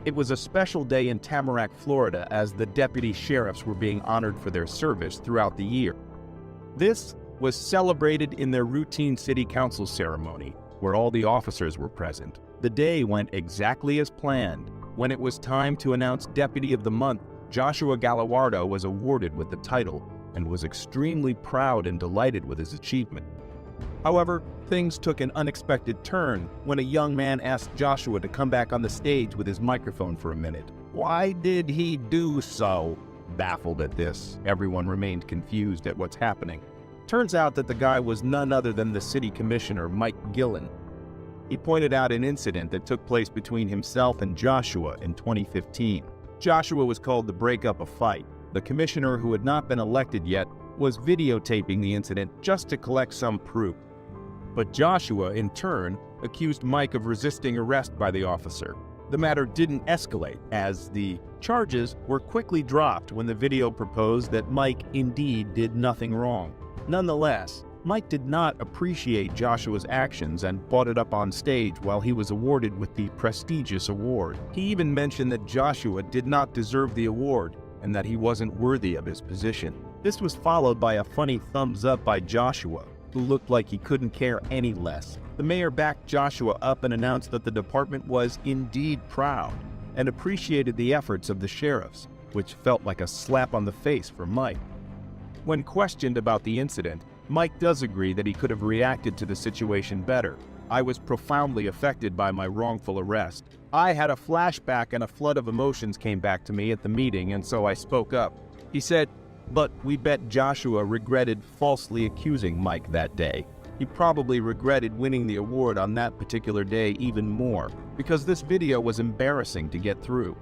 It was a special day in Tamarack, Florida, as the deputy sheriffs were being honored for their service throughout the year. This was celebrated in their routine city council ceremony, where all the officers were present. The day went exactly as planned. When it was time to announce Deputy of the Month, Joshua Galliardo was awarded with the title and was extremely proud and delighted with his achievement. However, things took an unexpected turn when a young man asked Joshua to come back on the stage with his microphone for a minute. Why did he do so? Baffled at this, everyone remained confused at what's happening. Turns out that the guy was none other than the city commissioner, Mike Gillen. He pointed out an incident that took place between himself and Joshua in 2015. Joshua was called to break up a fight. The commissioner, who had not been elected yet, was videotaping the incident just to collect some proof. But Joshua, in turn, accused Mike of resisting arrest by the officer. The matter didn't escalate, as the charges were quickly dropped when the video proposed that Mike indeed did nothing wrong. Nonetheless, Mike did not appreciate Joshua's actions and brought it up on stage while he was awarded with the prestigious award. He even mentioned that Joshua did not deserve the award and that he wasn't worthy of his position. This was followed by a funny thumbs up by Joshua, who looked like he couldn't care any less. The mayor backed Joshua up and announced that the department was indeed proud and appreciated the efforts of the sheriffs, which felt like a slap on the face for Mike. When questioned about the incident, Mike does agree that he could have reacted to the situation better. I was profoundly affected by my wrongful arrest. I had a flashback and a flood of emotions came back to me at the meeting, and so I spoke up. He said, but we bet Joshua regretted falsely accusing Mike that day. He probably regretted winning the award on that particular day even more, because this video was embarrassing to get through.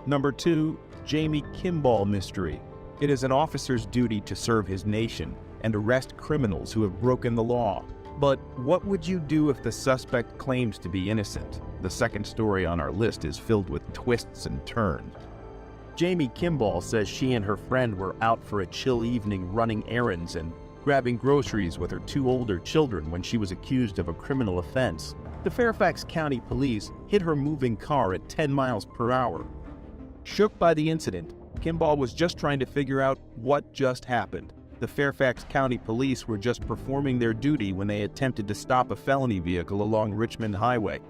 Number 2, Jamie Kimball mystery. It is an officer's duty to serve his nation and arrest criminals who have broken the law. But what would you do if the suspect claims to be innocent? The second story on our list is filled with twists and turns. Jamie Kimball says she and her friend were out for a chill evening running errands and grabbing groceries with her 2 older children when she was accused of a criminal offense. The Fairfax County Police hit her moving car at 10 miles per hour. Shook by the incident, Kimball was just trying to figure out what just happened. The Fairfax County Police were just performing their duty when they attempted to stop a felony vehicle along Richmond Highway.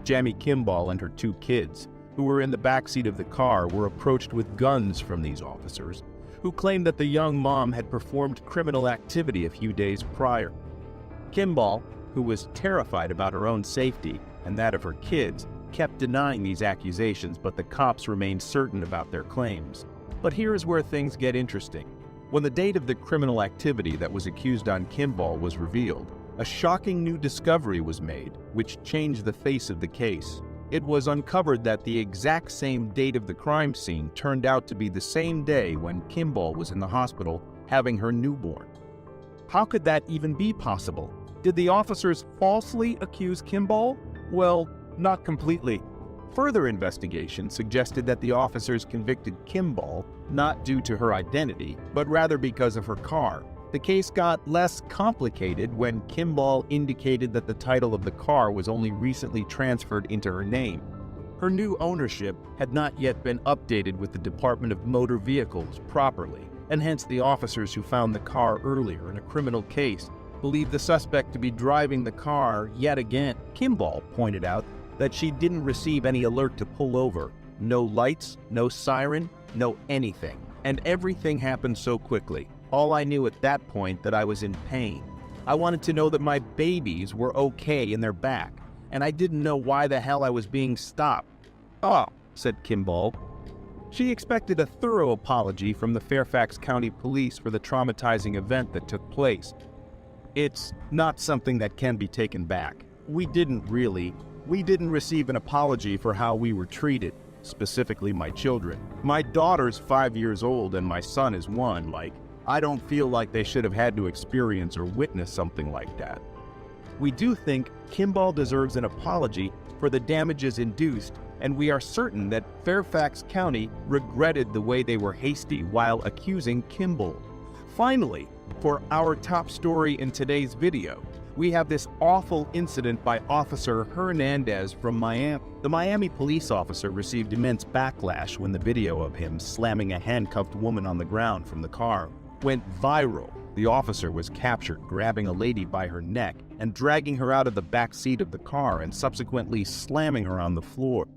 Jamie Kimball and her 2 kids, who were in the backseat of the car, were approached with guns from these officers, who claimed that the young mom had performed criminal activity a few days prior. Kimball, who was terrified about her own safety and that of her kids, kept denying these accusations, but the cops remained certain about their claims. But here is where things get interesting. When the date of the criminal activity that was accused on Kimball was revealed, a shocking new discovery was made, which changed the face of the case. It was uncovered that the exact same date of the crime scene turned out to be the same day when Kimball was in the hospital having her newborn. How could that even be possible? Did the officers falsely accuse Kimball? Well, not completely. Further investigation suggested that the officers convicted Kimball not due to her identity, but rather because of her car. The case got less complicated when Kimball indicated that the title of the car was only recently transferred into her name. Her new ownership had not yet been updated with the Department of Motor Vehicles properly, and hence the officers who found the car earlier in a criminal case believed the suspect to be driving the car yet again. Kimball pointed out that she didn't receive any alert to pull over. No lights, no siren, no anything. And everything happened so quickly. All I knew at that point that I was in pain. I wanted to know that my babies were okay in their back, and I didn't know why the hell I was being stopped. Oh, said Kimball. She expected a thorough apology from the Fairfax County Police for the traumatizing event that took place. It's not something that can be taken back. We didn't receive an apology for how we were treated, specifically my children. My daughter's 5 years old and my son is 1. I don't feel like they should have had to experience or witness something like that. We do think Kimball deserves an apology for the damages induced, and we are certain that Fairfax County regretted the way they were hasty while accusing Kimball. Finally, for our top story in today's video, we have this awful incident by Officer Hernandez from Miami. The Miami police officer received immense backlash when the video of him slamming a handcuffed woman on the ground from the car went viral. The officer was captured grabbing a lady by her neck and dragging her out of the back seat of the car and subsequently slamming her on the floor.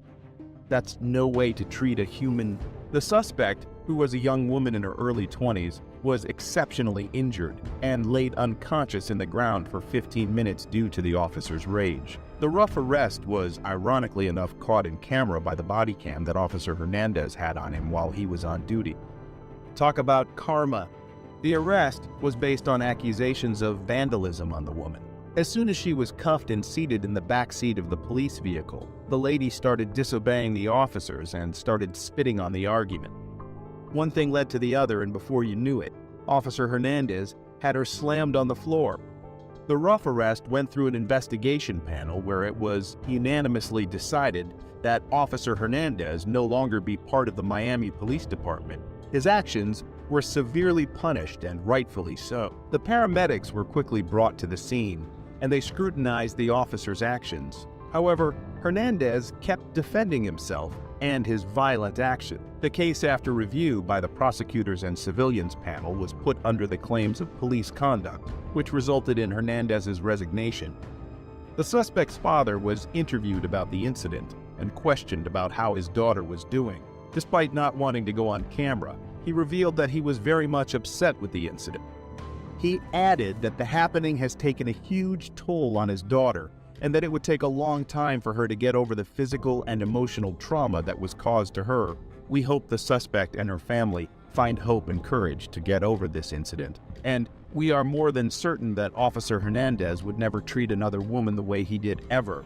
That's no way to treat a human. The suspect, who was a young woman in her early 20s, was exceptionally injured and laid unconscious in the ground for 15 minutes due to the officer's rage. The rough arrest was, ironically enough, caught in camera by the body cam that Officer Hernandez had on him while he was on duty. Talk about karma. The arrest was based on accusations of vandalism on the woman. As soon as she was cuffed and seated in the back seat of the police vehicle, the lady started disobeying the officers and started spitting on the argument. One thing led to the other, and before you knew it, Officer Hernandez had her slammed on the floor. The rough arrest went through an investigation panel where it was unanimously decided that Officer Hernandez no longer be part of the Miami Police Department. His actions were severely punished, and rightfully so. The paramedics were quickly brought to the scene, and they scrutinized the officer's actions. However, Hernandez kept defending himself and his violent action. The case, after review by the prosecutors and civilians panel, was put under the claims of police conduct, which resulted in Hernandez's resignation. The suspect's father was interviewed about the incident and questioned about how his daughter was doing. Despite not wanting to go on camera, he revealed that he was very much upset with the incident. He added that the happening has taken a huge toll on his daughter and that it would take a long time for her to get over the physical and emotional trauma that was caused to her. We hope the suspect and her family find hope and courage to get over this incident. And we are more than certain that Officer Hernandez would never treat another woman the way he did ever.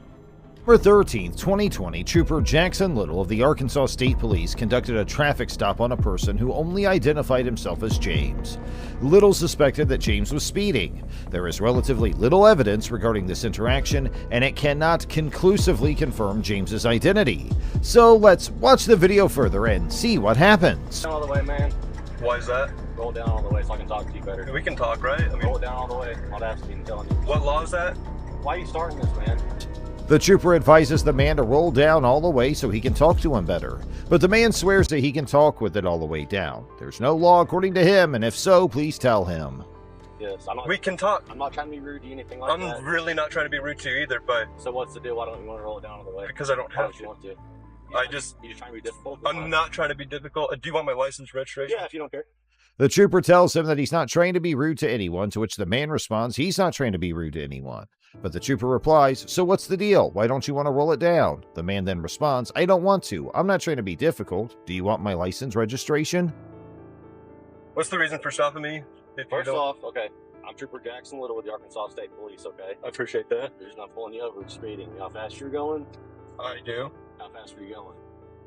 November 13th, 2020, Trooper Jackson Little of the Arkansas State Police conducted a traffic stop on a person who only identified himself as James. Little suspected that James was speeding. There is relatively little evidence regarding this interaction, and it cannot conclusively confirm James's identity. So let's watch the video further and see what happens. Down all the way, man. Why is that? Roll it down all the way so I can talk to you better. We can talk, right? I mean, roll it down all the way. I'll ask you and telling you. what law is that? Why are you starting this, man? The trooper advises the man to roll down all the way so he can talk to him better. But the man swears that he can talk with it all the way down. There's no law according to him, and if so, please tell him. Yes, We can talk. I'm not trying to be rude to you, anything like that. I'm really not trying to be rude to you either, but So what's the deal? Why don't you want to roll it down all the way? because I don't Why have don't you to. want to? I just, You just trying to be difficult? I'm not trying to be difficult. Do you want my license registration? Yeah, if you don't care. The trooper tells him that he's not trying to be rude to anyone, to which the man responds he's not trying to be rude to anyone. But the trooper replies, "So what's the deal? Why don't you want to roll it down?" The man then responds, "I don't want to. I'm not trying to be difficult. Do you want my license registration?" What's the reason for stopping me? If you First don't- off, okay, I'm Trooper Jackson Little with the Arkansas State Police, okay? I appreciate that. The reason I'm pulling you over is speeding. You know how fast you're going? I do. How fast are you going?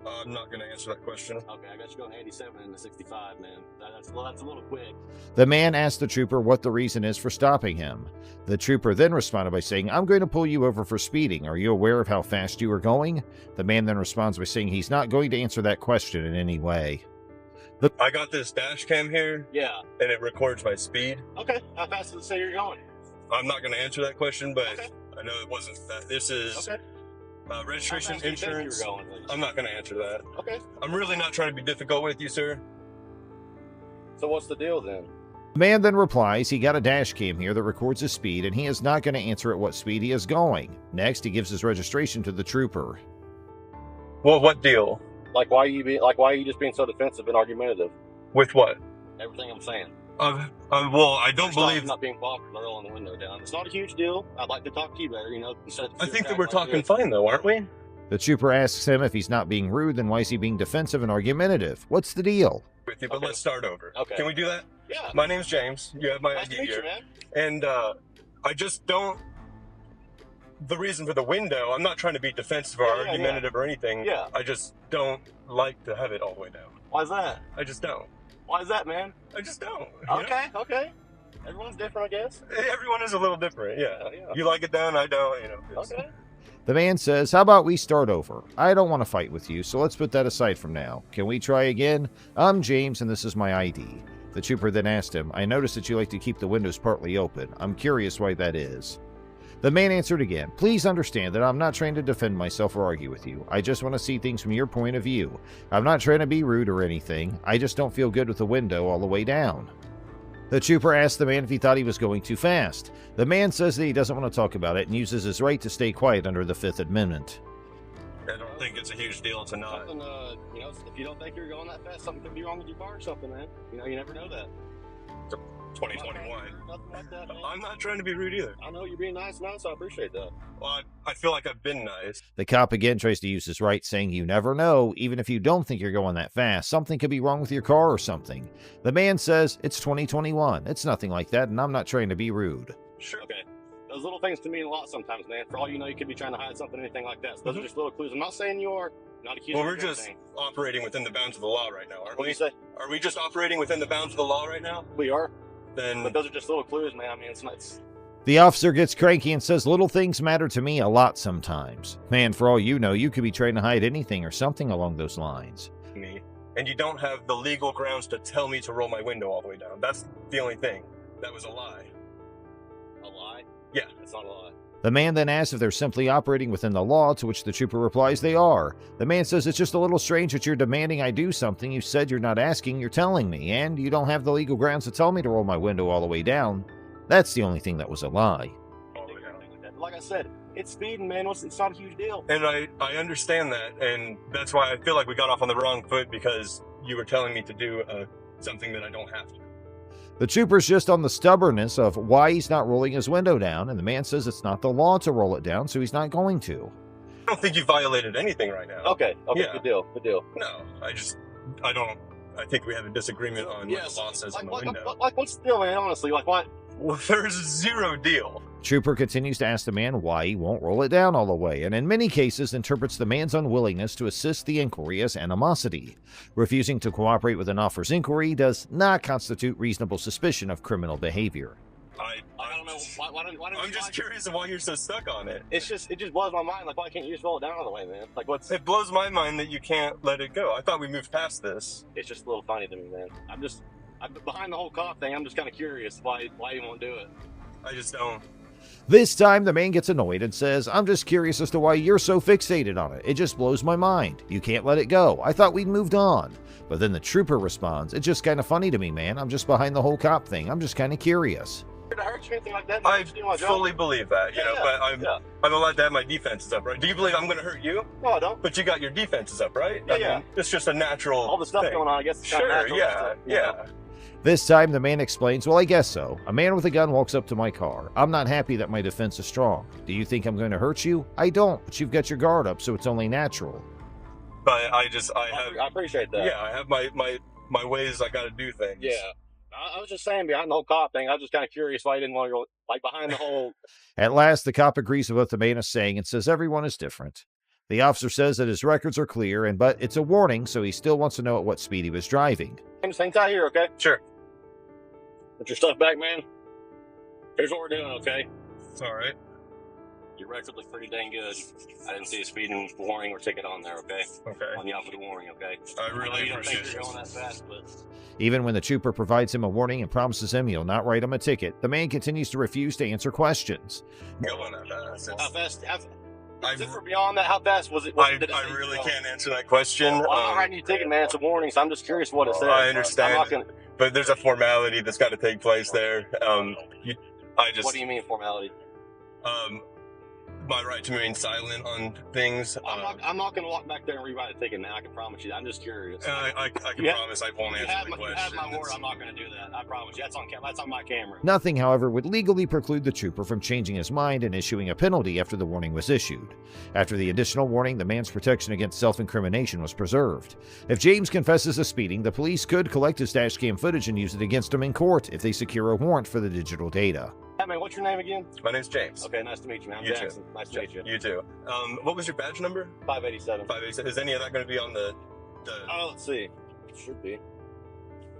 I'm not going to answer that question. Okay, I got you going 87 into 65, man. That's a little quick. The man asked the trooper what the reason is for stopping him. The trooper then responded by saying, "I'm going to pull you over for speeding. Are you aware of how fast you are going?" The man then responds by saying he's not going to answer that question in any way. I got this dash cam here, Yeah. and it records my speed. Okay, how fast does it say you're going? I'm not going to answer that question, but Okay. I know it wasn't that. This is Okay. registration, How fast do you think you insurance. were going, please? I'm not going to answer that. Okay. I'm really not trying to be difficult with you, sir. So what's the deal then? The man then replies he got a dash cam here that records his speed, and he is not going to answer at what speed he is going. Next, he gives his registration to the trooper. Well, what deal? Why are you just being so defensive and argumentative? With what? Everything I'm saying. Well, I don't believe. Not being popular, rolling the window down. It's not a huge deal. I'd like to talk to you better, instead of I think that we're talking fine, though, aren't we? The trooper asks him if he's not being rude, then why is he being defensive and argumentative? What's the deal? With you, but Okay. let's start over. Okay. Can we do that? Yeah. My name's James. You have my Nice to ID meet you, here. man. And I just don't. The reason for the window, I'm not trying to be defensive or Yeah, argumentative or anything. Yeah. I just don't like to have it all the way down. Why's that? I just don't. Why's that, man? I just don't. you know? Okay. Everyone's different, I guess. Everyone is a little different, yeah. Yeah. You like it down, I don't, it's- Okay. The man says, "How about we start over? I don't want to fight with you, so let's put that aside from now. Can we try again? I'm James, and this is my ID." The trooper then asked him, "I noticed that you like to keep the windows partly open. I'm curious why that is." The man answered again, "Please understand that I'm not trying to defend myself or argue with you. I just want to see things from your point of view. I'm not trying to be rude or anything. I just don't feel good with the window all the way down." The trooper asked the man if he thought he was going too fast. The man says that he doesn't want to talk about it and uses his right to stay quiet under the Fifth Amendment. I don't think it's a huge deal to not. Something, you know, if you don't think you're going that fast, something could be wrong with your car or something, man. You know, you never know that. 2021. Nothing like that, man. I'm not trying to be rude either. I know you're being nice now, so I appreciate that. Well, I feel like I've been nice. The cop again tries to use his right, saying you never know, even if you don't think you're going that fast, something could be wrong with your car or something. The man says, "It's 2021. It's nothing like that, and I'm not trying to be rude." Sure. Okay. Those little things can mean a lot sometimes, man. For all you know, you could be trying to hide something, anything like that. So those are just little clues. I'm not saying you are. Not accusing Well, you we're of just anything. operating within the bounds of the law right now, aren't What do we? you say? Are we just operating within the bounds of the law right now? We are. Then But those are just little clues, man. I mean, it's not. The officer gets cranky and says little things matter to me a lot sometimes. Man, for all you know, you could be trying to hide anything or something along those lines. me. And you don't have the legal grounds to tell me to roll my window all the way down. That's the only thing. That was a lie. A lie? Yeah. It's not a lie. The man then asks if they're simply operating within the law, to which the trooper replies they are. The man says it's just a little strange that you're demanding I do something you said you're not asking, you're telling me, and you don't have the legal grounds to tell me to roll my window all the way down. That's the only thing that was a lie. All the way down. Like I said, it's speeding, man. It's not a huge deal. And I understand that, and that's why I feel like we got off on the wrong foot, because you were telling me to do something that I don't have to. The trooper's just on the stubbornness of why he's not rolling his window down, and the man says it's not the law to roll it down, so he's not going to. I don't think you violated anything right now. Okay. Yeah. Good deal. No, I think we have a disagreement on what the law says on the window. Like, what's the deal, man? Honestly, like, what? Well, there's zero deal. Trooper continues to ask the man why he won't roll it down all the way, and in many cases interprets the man's unwillingness to assist the inquiry as animosity. Refusing to cooperate with an officer's inquiry does not constitute reasonable suspicion of criminal behavior. I don't know. Why don't I'm you just like- curious of why you're so stuck on it. It just blows my mind. Like, why can't you just roll it down all the way, man? Like, what's? It blows my mind that you can't let it go. I thought we moved past this. It's just a little funny to me, man. I'm behind the whole cop thing. I'm just kind of curious why you won't do it. I just don't. This time, the man gets annoyed and says, "I'm just curious as to why you're so fixated on it. It just blows my mind. You can't let it go. I thought we'd moved on." But then the trooper responds, "It's just kind of funny to me, man. I'm just behind the whole cop thing. I'm just kind of curious." Did I hurt you or anything like that? Man? I I'm just doing my job. fully believe that, you know, but I'm allowed to have my defenses up, right? Do you believe I'm going to hurt you? No, I don't. But you got your defenses up, right? Yeah, I mean, it's just a natural All the stuff thing. going on, I guess. It's kinda Sure, natural yeah, stuff, you know? yeah. This time, the man explains, "Well, I guess so. A man with a gun walks up to my car. I'm not happy that my defense is strong. Do you think I'm going to hurt you? I don't, but you've got your guard up, so it's only natural." But I appreciate that. yeah, I have my ways I got to do things. Yeah. I was just saying behind the whole cop thing, I was just kind of curious why you didn't want to go, like, behind the whole. At last, the cop agrees with what the man is saying and says everyone is different. The officer says that his records are clear, but it's a warning, so he still wants to know at what speed he was driving. Just hang tight here, okay? Sure. Put your stuff back, man. Here's what we're doing, okay? It's all right. Your record looks pretty dang good. I didn't see a speeding warning or ticket on there, okay? Okay. On the opposite warning, okay? I I know really you don't appreciate think you're it. going that fast, but Even when the trooper provides him a warning and promises him he'll not write him a ticket, the man continues to refuse to answer questions. Going that fast. how fast? I Is it for beyond that? How fast was it? Did it say really go? can't answer that question. Well, I'm not writing you a ticket, man. It's a warning, so I'm just curious what it says. I understand. I'm not gonna, But there's a formality that's got to take place there. what do you mean formality? My right to remain silent on things. I'm not going to walk back there and rewrite a ticket, man. I can promise you. I'm just curious. I can Yeah. promise I won't You answer have the my question. word. I'm not going to do that. I promise you. That's on my camera. Nothing, however, would legally preclude the trooper from changing his mind and issuing a penalty after the warning was issued. After the additional warning, the man's protection against self-incrimination was preserved. If James confesses to speeding, the police could collect his dash cam footage and use it against him in court if they secure a warrant for the digital data. Hey, man, what's your name again? My name's James. Okay, nice to meet you, man. I'm You too. Jackson. Nice to meet you. You too. What was your badge number? 587. 587. Is any of that going to be on the? Oh, let's see. It should be.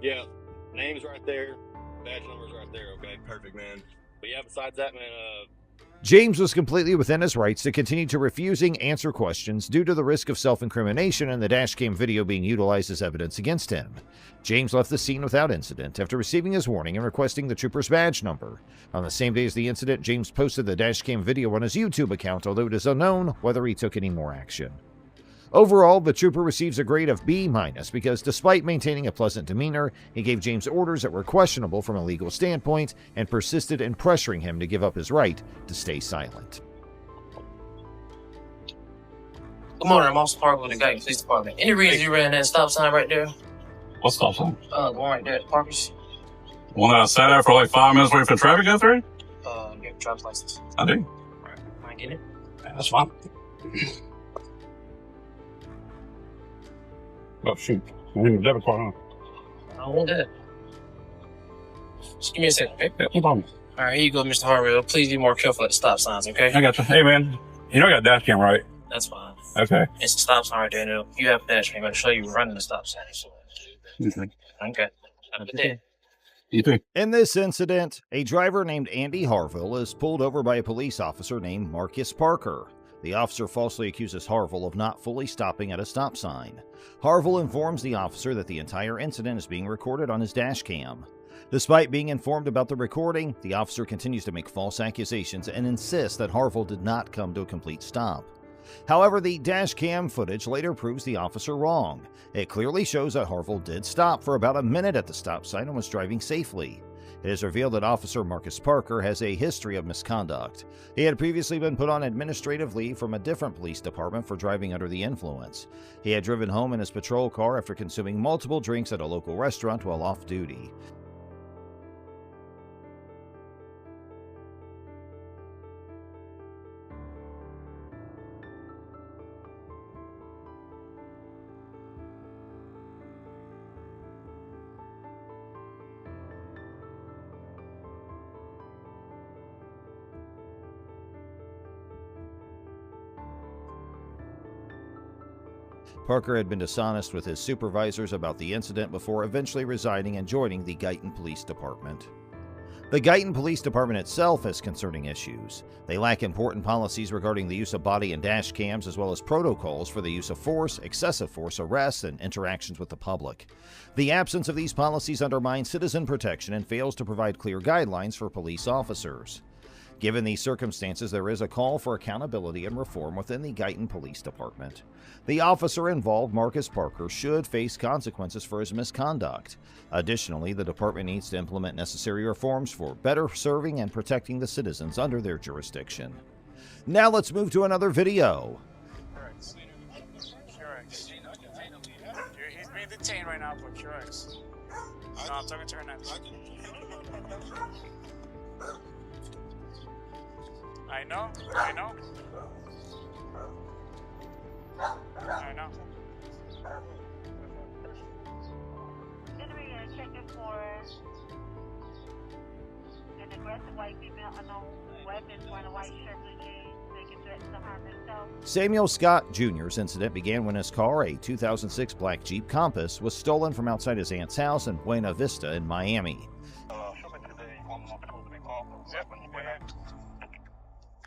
Yeah, name's right there. Badge number's right there. Okay. Perfect, man. But yeah, besides that, man, James was completely within his rights to continue to refusing answer questions due to the risk of self-incrimination and the dashcam video being utilized as evidence against him. James left the scene without incident after receiving his warning and requesting the trooper's badge number. On the same day as the incident, James posted the dashcam video on his YouTube account, although it is unknown whether he took any more action. Overall, the trooper receives a grade of B- because despite maintaining a pleasant demeanor, he gave James orders that were questionable from a legal standpoint and persisted in pressuring him to give up his right to stay silent. Good morning, I'm Officer Parker with the Guyton Police Department. Any reason you ran that stop sign right there? What stop sign? The one right there at Parker's. One that I sat there for like 5 minutes waiting for traffic to go through? You have a driver's license. I do. Right. Mind getting it? Yeah, that's fine. Oh, shoot. I need a debit card, I don't want that. Just give me a second, okay? huh? Yeah, no problem. All right, here you go, Mr. Harville. Please be more careful at the stop signs, okay? I got you. Hey, man. You know I got a dash cam, right? That's fine. Okay. It's the stop sign right there. And you have a dash cam. I'm going to show you running the stop sign. Okay. Have a good day. You too. In this incident, a driver named Andy Harville is pulled over by a police officer named Marcus Parker. The officer falsely accuses Harville of not fully stopping at a stop sign. Harville informs the officer that the entire incident is being recorded on his dash cam. Despite being informed about the recording, the officer continues to make false accusations and insists that Harville did not come to a complete stop. However, the dash cam footage later proves the officer wrong. It clearly shows that Harville did stop for about a minute at the stop sign and was driving safely. It is revealed that Officer Marcus Parker has a history of misconduct. He had previously been put on administrative leave from a different police department for driving under the influence. He had driven home in his patrol car after consuming multiple drinks at a local restaurant while off duty. Parker had been dishonest with his supervisors about the incident before eventually resigning and joining the Guyton Police Department. The Guyton Police Department itself has concerning issues. They lack important policies regarding the use of body and dash cams, as well as protocols for the use of force, excessive force, arrests, and interactions with the public. The absence of these policies undermines citizen protection and fails to provide clear guidelines for police officers. Given these circumstances, there is a call for accountability and reform within the Guyton Police Department. The officer involved, Marcus Parker, should face consequences for his misconduct. Additionally, the department needs to implement necessary reforms for better serving and protecting the citizens under their jurisdiction. Now let's move to another video. He's being detained right now for QX. No, I'm talking to Hernandez. I know. I know. Did we check it for an aggressive white female, unknown weapons, wearing a white shirt, blue jeans, making threats to harm himself? Samuel Scott Jr.'s incident began when his car, a 2006 black Jeep Compass, was stolen from outside his aunt's house in Buena Vista in Miami.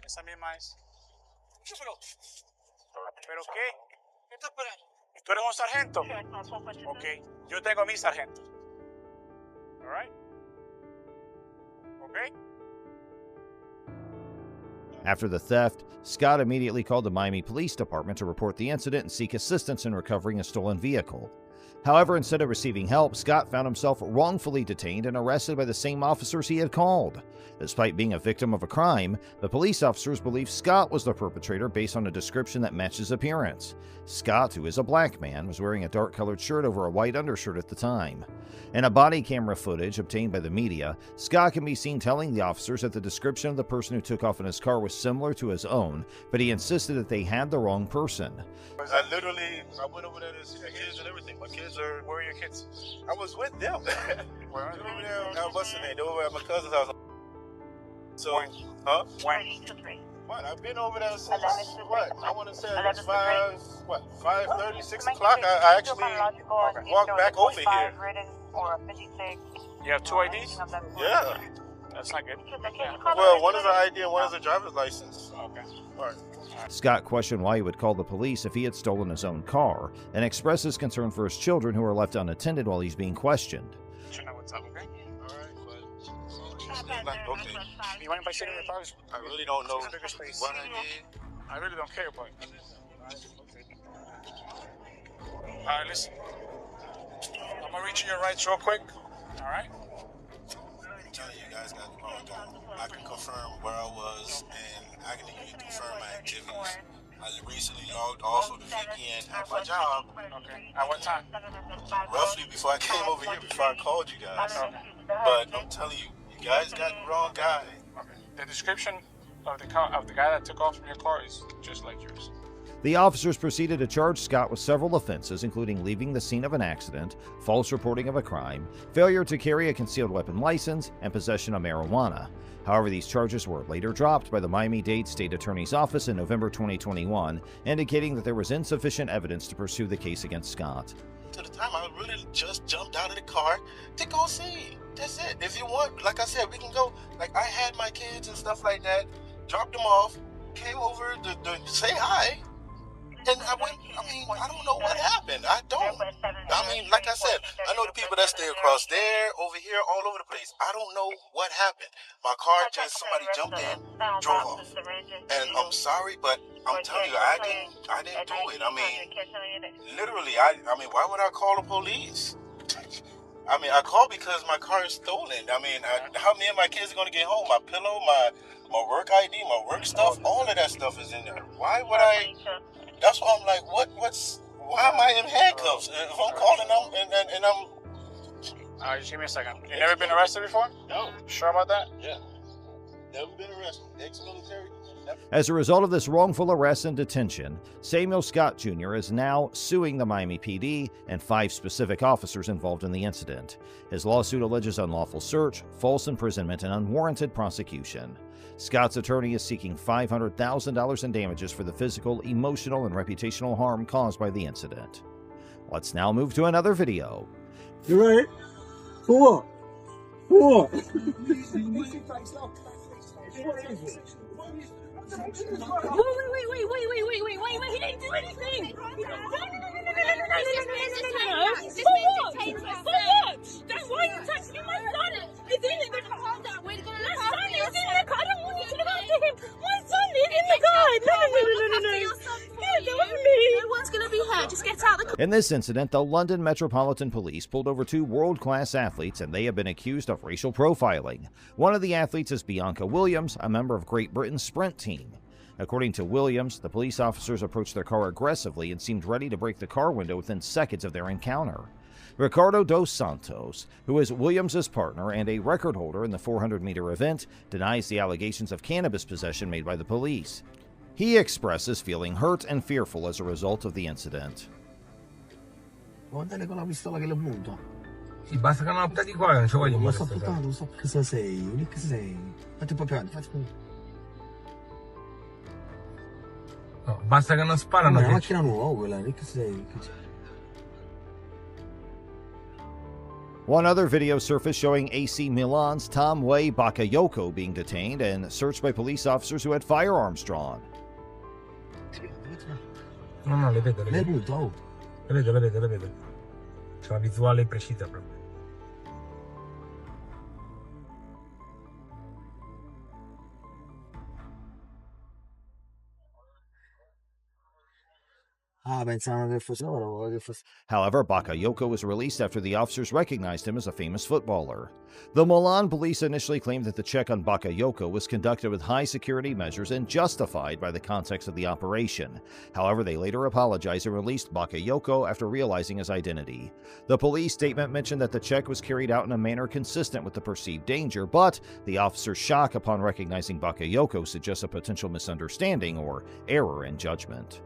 Esa misma es. ¿Pero qué? ¿Qué estás esperando? ¿Tú eres un sargento? Ok, yo tengo mi sargento. All right? Okay? After the theft, Scott immediately called the Miami Police Department to report the incident and seek assistance in recovering a stolen vehicle. However, instead of receiving help, Scott found himself wrongfully detained and arrested by the same officers he had called. Despite being a victim of a crime, the police officers believe Scott was the perpetrator based on a description that matched his appearance. Scott, who is a black man, was wearing a dark-colored shirt over a white undershirt at the time. In a body camera footage obtained by the media, Scott can be seen telling the officers that the description of the person who took off in his car was similar to his own, but he insisted that they had the wrong person. I went over there to see the kids and everything. My kids are, where are your kids? I was with them. Where are they? Over there, what's the name? They were over at my cousin's house. So, huh? What? I've been over there since, what? I want to say it's 5:30, 6 o'clock. I actually walked back over here. You have two IDs? Yeah. That's not good. Well, one is an ID and one is a driver's license. Okay. All right. Scott questioned why he would call the police if he had stolen his own car and expresses concern for his children who are left unattended while he's being questioned. You know what's up, okay? All right, but like, okay. You mind if I sit in your cars? I really don't know Bigger space. what I did. I really don't care, but. Alright, listen. I'm gonna reach your rights real quick. Alright? I'm telling you guys got the wrong guy. I can confirm where I was, and I can even confirm my activities. I recently logged off of the VPN at my job. Okay. At what time? Roughly before I came over here, before I called you guys. But I'm telling you, you guys got the wrong guy. Okay. The description of the guy that took off from your car is just like yours. The officers proceeded to charge Scott with several offenses, including leaving the scene of an accident, false reporting of a crime, failure to carry a concealed weapon license, and possession of marijuana. However, these charges were later dropped by the Miami-Dade State Attorney's Office in November 2021, indicating that there was insufficient evidence to pursue the case against Scott. To the time, I really just jumped out of the car to go see. That's it. If you want, like I said, we can go. Like, I had my kids and stuff like that, dropped them off, came over to say hi. And I went, I mean, I don't know what happened. I don't. I mean, like I said, I know the people that stay across there, over here, all over the place. I don't know what happened. My car just, somebody jumped in, drove off. And I'm sorry, but I'm telling you, I didn't do it. I mean, literally, I mean, why would I call the police? I mean, I called because my car is stolen. I mean, how me and my kids are going to get home? My pillow, my work ID, my work stuff, all of that stuff is in there. Why would I? That's why I'm like, why am I in handcuffs? If I'm calling them and I'm... All right, just give me a second. You never been arrested before? No. Sure about that? Yeah. Never been arrested. Ex-military. As a result of this wrongful arrest and detention, Samuel Scott Jr. is now suing the Miami PD and 5 specific officers involved in the incident. His lawsuit alleges unlawful search, false imprisonment, and unwarranted prosecution. Scott's attorney is seeking $500,000 in damages for the physical, emotional, and reputational harm caused by the incident. Let's now move to another video. You ready? Pull up. Pull up. Wait. He didn't do anything. That's why you touched my son. It's in the car. My son is in the car. I don't want you to go to him. My son is in the car. No. Yeah, that was me. No one's going to be hurt. Just get out the car. In this incident, the London Metropolitan Police pulled over 2 world-class athletes, and they have been accused of racial profiling. One of the athletes is Bianca Williams, a member of Great Britain's sprint team. According to Williams, the police officers approached their car aggressively and seemed ready to break the car window within seconds of their encounter. Ricardo dos Santos, who is Williams' partner and a record holder in the 400-meter event, denies the allegations of cannabis possession made by the police. He expresses feeling hurt and fearful as a result of the incident. Guardate con la pistola che le punto. Sì, basta che non appunti qua, non ci voglio Lo sto puntando, lo so che sei. Che sei. Fatti proprio, fatti. No, basta che non sparano. È una macchina nuova quella, che sei. One other video surfaced showing AC Milan's Tomway Bakayoko being detained and searched by police officers who had firearms drawn. No, le vedo. Le punto. Le vedo. C'è una visuale precisa proprio. However, Bakayoko was released after the officers recognized him as a famous footballer. The Milan police initially claimed that the check on Bakayoko was conducted with high security measures and justified by the context of the operation. However, they later apologized and released Bakayoko after realizing his identity. The police statement mentioned that the check was carried out in a manner consistent with the perceived danger, but the officer's shock upon recognizing Bakayoko suggests a potential misunderstanding or error in judgment.